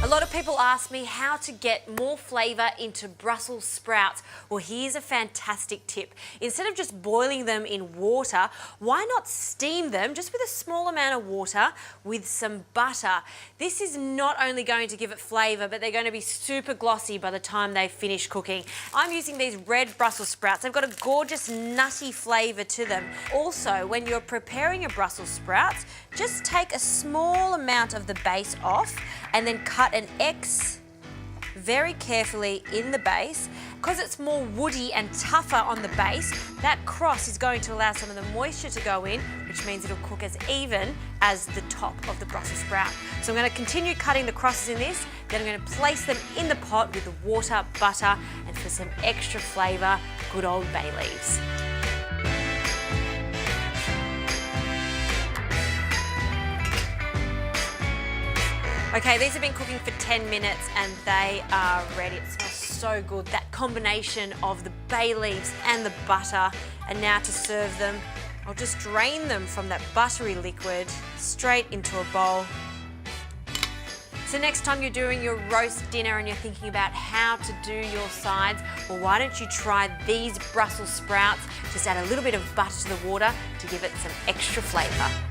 A lot of people ask me how to get more flavour into Brussels sprouts. Well, here's a fantastic tip. Instead of just boiling them in water, why not steam them just with a small amount of water with some butter? This is not only going to give it flavour, but they're going to be super glossy by the time they finish cooking. I'm using these red Brussels sprouts. They've got a gorgeous nutty flavour to them. Also, when you're preparing your Brussels sprouts, just take a small amount of the base off and then cut an X very carefully in the base. Because it's more woody and tougher on the base, that cross is going to allow some of the moisture to go in, which means it'll cook as even as the top of the Brussels sprout. So I'm going to continue cutting the crosses in this, then I'm going to place them in the pot with the water, butter, and for some extra flavour, good old bay leaves. Okay, these have been cooking for 10 minutes and they are ready. It smells so good. That combination of the bay leaves and the butter. And now to serve them, I'll just drain them from that buttery liquid straight into a bowl. So next time you're doing your roast dinner and you're thinking about how to do your sides, well, why don't you try these Brussels sprouts? Just add a little bit of butter to the water to give it some extra flavour.